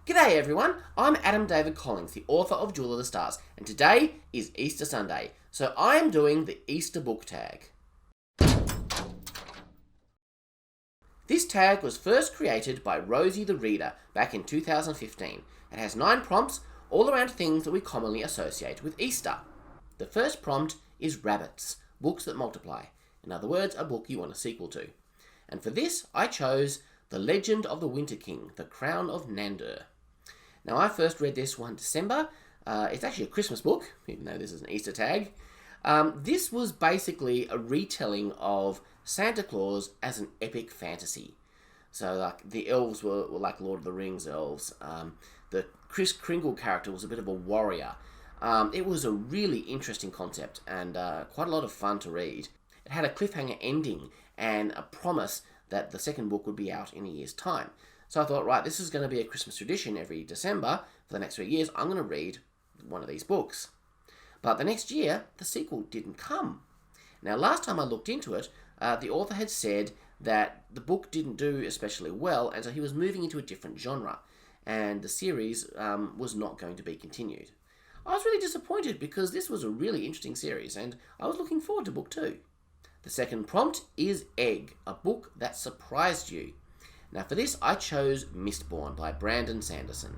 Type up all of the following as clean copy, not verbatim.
G'day everyone, I'm Adam David Collins, the author of Jewel of the Stars, and today is Easter Sunday, so I am doing the Easter book tag. This tag was first created by Rosie the Reader back in 2015. It has 9 prompts, all around things that we commonly associate with Easter. The first prompt is rabbits, books that multiply. In other words, a book you want a sequel to. And for this, I chose The Legend of the Winter King, The Crown of Nandor. Now, I first read this one December. It's actually a Christmas book, even though this is an Easter tag. This was basically a retelling of Santa Claus as an epic fantasy. So, like, the elves were like Lord of the Rings elves. The Kris Kringle character was a bit of a warrior. It was a really interesting concept and quite a lot of fun to read. It had a cliffhanger ending and a promise that the second book would be out in a year's time. So I thought, right, this is going to be a Christmas tradition every December. For the next 3 years, I'm going to read one of these books. But the next year, the sequel didn't come. Now, last time I looked into it, the author had said that the book didn't do especially well, and so he was moving into a different genre, and the series was not going to be continued. I was really disappointed because this was a really interesting series, and I was looking forward to book 2. The second prompt is Egg, a book that surprised you. Now for this, I chose Mistborn by Brandon Sanderson.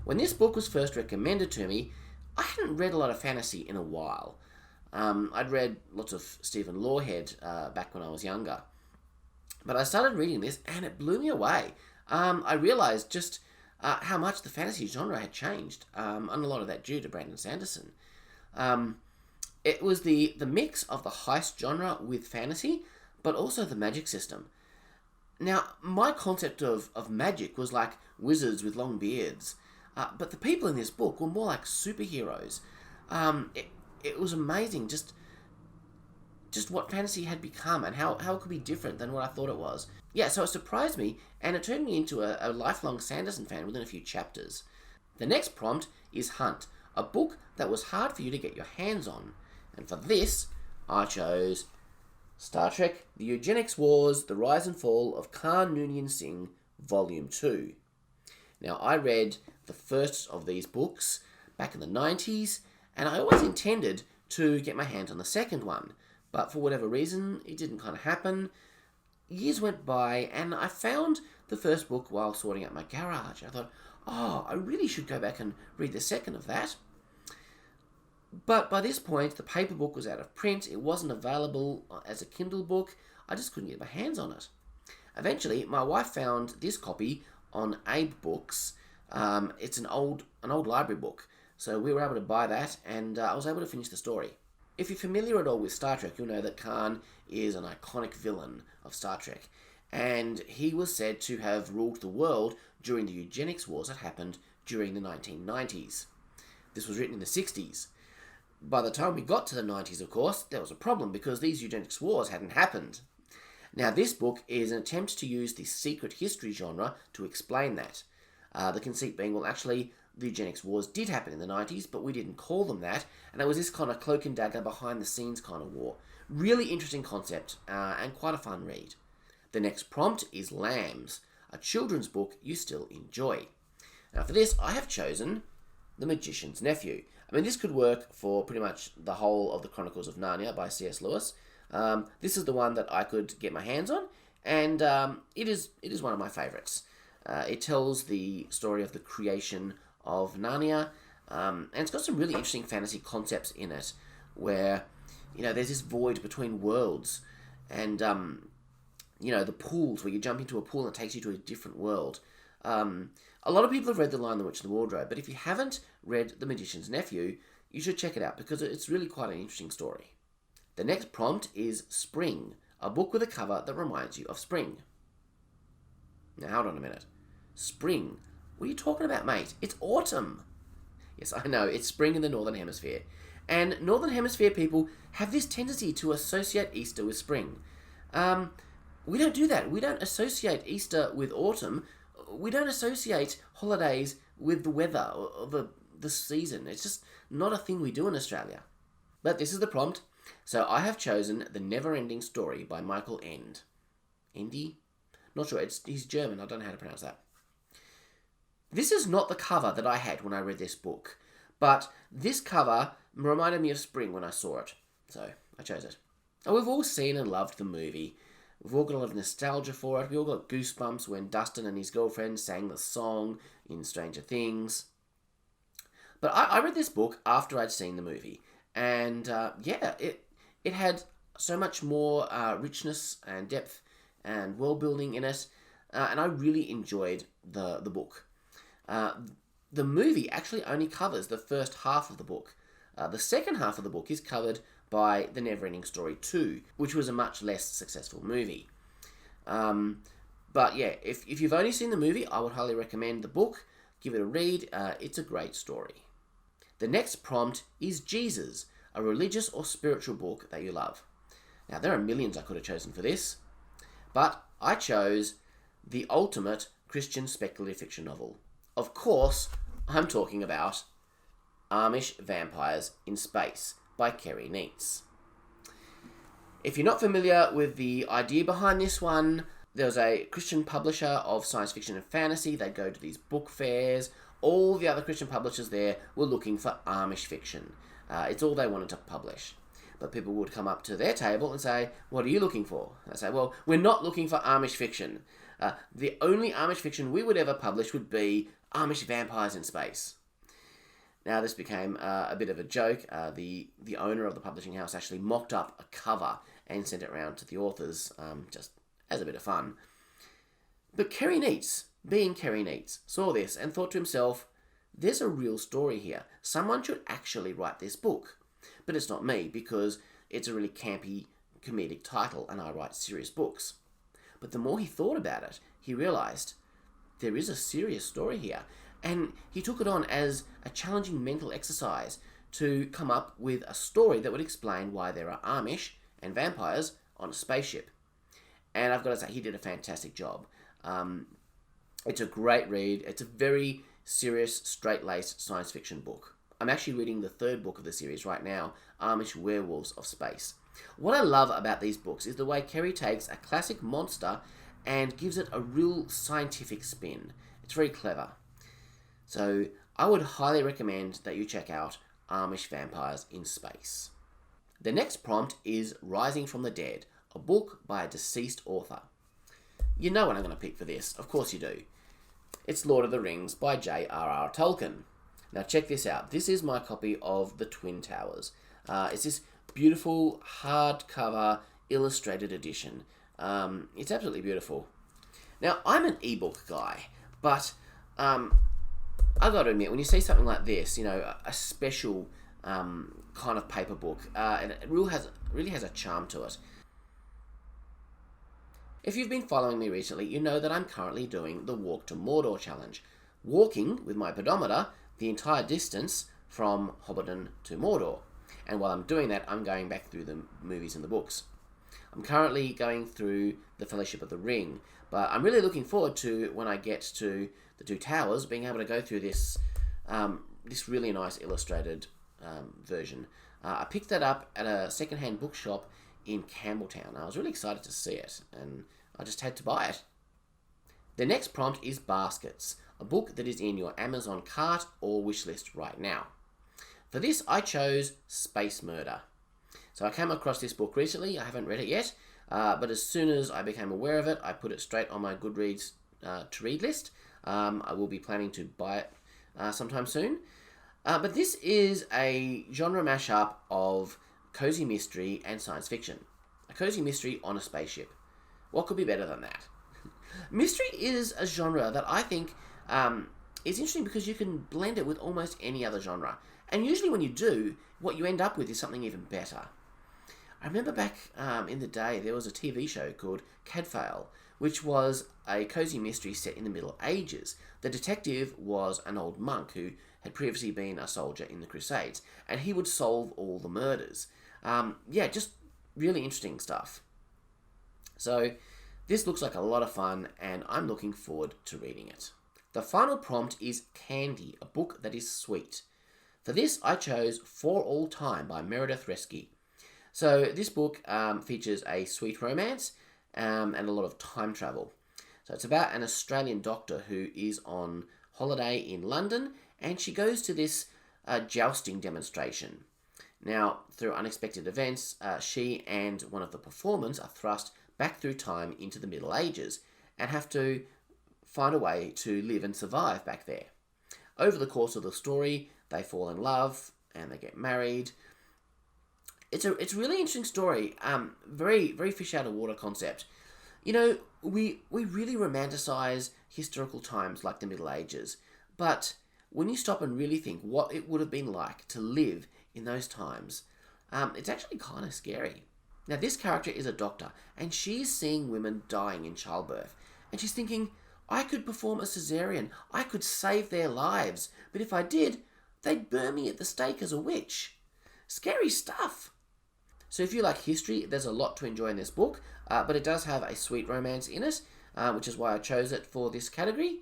When this book was first recommended to me, I hadn't read a lot of fantasy in a while. I'd read lots of Stephen Lawhead back when I was younger. But I started reading this and it blew me away. I realised just how much the fantasy genre had changed, and a lot of that due to Brandon Sanderson. It was the mix of the heist genre with fantasy, but also the magic system. Now, my concept of magic was like wizards with long beards, but the people in this book were more like superheroes. It was amazing just what fantasy had become and how it could be different than what I thought it was. Yeah, so it surprised me, and it turned me into a lifelong Sanderson fan within a few chapters. The next prompt is Hunt, a book that was hard for you to get your hands on. And for this, I chose Star Trek, The Eugenics Wars, The Rise and Fall of Khan Noonien Singh, Volume 2. Now, I read the first of these books back in the 90s, and I always intended to get my hands on the second one, but for whatever reason, it didn't kind of happen. Years went by, and I found the first book while sorting out my garage. I thought, I really should go back and read the second of that. But by this point, the paper book was out of print. It wasn't available as a Kindle book. I just couldn't get my hands on it. Eventually, my wife found this copy on Abe Books. It's an old library book. So we were able to buy that, and I was able to finish the story. If you're familiar at all with Star Trek, you'll know that Khan is an iconic villain of Star Trek. And he was said to have ruled the world during the eugenics wars that happened during the 1990s. This was written in the 60s. By the time we got to the 90s, of course, there was a problem because these eugenics wars hadn't happened. Now, this book is an attempt to use the secret history genre to explain that. The conceit being, well, actually, the eugenics wars did happen in the 90s, but we didn't call them that, and it was this kind of cloak and dagger, behind-the-scenes kind of war. Really interesting concept, and quite a fun read. The next prompt is Lambs, a children's book you still enjoy. Now, for this, I have chosen The Magician's Nephew. I mean, this could work for pretty much the whole of the Chronicles of Narnia by C.S. Lewis. This is the one that I could get my hands on, and it is one of my favourites. It tells the story of the creation of Narnia, and it's got some really interesting fantasy concepts in it, where, there's this void between worlds, and, the pools, where you jump into a pool and it takes you to a different world. A lot of people have read The Lion, the Witch, and the Wardrobe, but if you haven't read The Magician's Nephew, you should check it out because it's really quite an interesting story. The next prompt is Spring, a book with a cover that reminds you of spring. Now, hold on a minute. Spring? What are you talking about, mate? It's autumn. Yes, I know, it's spring in the Northern Hemisphere. And Northern Hemisphere people have this tendency to associate Easter with spring. We don't do that. We don't associate Easter with autumn. We don't associate holidays with the weather or the season. It's just not a thing we do in Australia. But this is the prompt. So I have chosen The Never-Ending Story by Michael Ende. Ende? Not sure. He's German. I don't know how to pronounce that. This is not the cover that I had when I read this book, but this cover reminded me of spring when I saw it, so I chose it. And we've all seen and loved the movie. We've all got a lot of nostalgia for it. We all got goosebumps when Dustin and his girlfriend sang the song in Stranger Things. But I read this book after I'd seen the movie, and it had so much more richness and depth and world building in it, and I really enjoyed the book. The movie actually only covers the first half of the book. The second half of the book is covered by The Neverending Story 2, which was a much less successful movie. But yeah, if you've only seen the movie, I would highly recommend the book. Give it a read. It's a great story. The next prompt is Jesus, a religious or spiritual book that you love. Now, there are millions I could have chosen for this, but I chose the ultimate Christian speculative fiction novel. Of course, I'm talking about Amish Vampires in Space by Kerry Neitz. If you're not familiar with the idea behind this one, there was a Christian publisher of science fiction and fantasy. They'd go to these book fairs. All the other Christian publishers there were looking for Amish fiction. It's all they wanted to publish. But people would come up to their table and say, "What are you looking for?" And they say, "Well, we're not looking for Amish fiction. The only Amish fiction we would ever publish would be Amish Vampires in Space." Now, this became a bit of a joke. The owner of the publishing house actually mocked up a cover and sent it around to the authors, just as a bit of fun. But Kerry Neitz, being Kerry Neitz, saw this and thought to himself, there's a real story here. Someone should actually write this book. But it's not me, because it's a really campy, comedic title, and I write serious books. But the more he thought about it, he realised there is a serious story here. And he took it on as a challenging mental exercise to come up with a story that would explain why there are Amish and vampires on a spaceship. And I've got to say, he did a fantastic job. It's a great read. It's a very serious, straight-laced science fiction book. I'm actually reading the third book of the series right now, Amish Werewolves of Space. What I love about these books is the way Kerry takes a classic monster and gives it a real scientific spin. It's very clever. So I would highly recommend that you check out Amish Vampires in Space. The next prompt is Rising from the Dead, a book by a deceased author. You know what I'm going to pick for this. Of course you do. It's Lord of the Rings by J.R.R. Tolkien. Now check this out. This is my copy of The Twin Towers. It's this beautiful hardcover illustrated edition. It's absolutely beautiful. Now I'm an ebook guy, but I've got to admit, when you see something like this, you know, a special kind of paper book, and it really has a charm to it. If you've been following me recently, you know that I'm currently doing the Walk to Mordor challenge, walking with my pedometer the entire distance from Hobbiton to Mordor. And while I'm doing that, I'm going back through the movies and the books. I'm currently going through The Fellowship of the Ring, but I'm really looking forward to, when I get to the Two Towers, being able to go through this really nice illustrated version. I picked that up at a second-hand bookshop in Campbelltown. I was really excited to see it, and I just had to buy it. The next prompt is Baskets, a book that is in your Amazon cart or wishlist right now. For this, I chose Space Murder. So I came across this book recently. I haven't read it yet, but as soon as I became aware of it, I put it straight on my Goodreads to-read list. I will be planning to buy it sometime soon. But this is a genre mashup of cozy mystery and science fiction. A cozy mystery on a spaceship. What could be better than that? Mystery is a genre that I think is interesting because you can blend it with almost any other genre. And usually when you do, what you end up with is something even better. I remember back in the day, there was a TV show called Cadfael, which was a cozy mystery set in the Middle Ages. The detective was an old monk who had previously been a soldier in the Crusades, and he would solve all the murders. Just really interesting stuff. So this looks like a lot of fun, and I'm looking forward to reading it. The final prompt is Candy, a book that is sweet. For this, I chose For All Time by Meredith Reski. So this book features a sweet romance and a lot of time travel. So it's about an Australian doctor who is on holiday in London, and she goes to this jousting demonstration. Now, through unexpected events, she and one of the performers are thrust back through time into the Middle Ages and have to find a way to live and survive back there. Over the course of the story, they fall in love and they get married. It's a really interesting story. Very very fish out of water concept. You know, we really romanticize historical times like the Middle Ages, but when you stop and really think what it would have been like to live in those times, it's actually kind of scary. Now, this character is a doctor, and she's seeing women dying in childbirth, and she's thinking, I could perform a cesarean, I could save their lives, but if I did, they'd burn me at the stake as a witch. Scary stuff. So if you like history, there's a lot to enjoy in this book, but it does have a sweet romance in it, which is why I chose it for this category.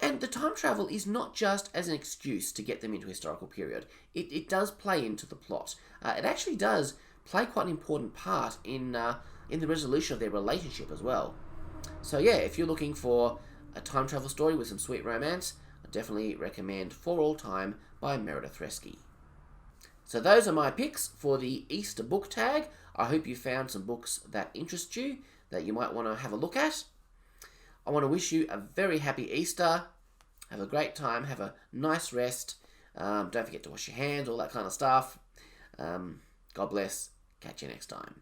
And the time travel is not just as an excuse to get them into a historical period. It does play into the plot. It actually does play quite an important part in the resolution of their relationship as well. So yeah, if you're looking for a time travel story with some sweet romance, I definitely recommend For All Time by Meredith Reski. So those are my picks for the Easter book tag. I hope you found some books that interest you, that you might want to have a look at. I want to wish you a very happy Easter. Have a great time. Have a nice rest. Don't forget to wash your hands, all that kind of stuff. God bless. Catch you next time.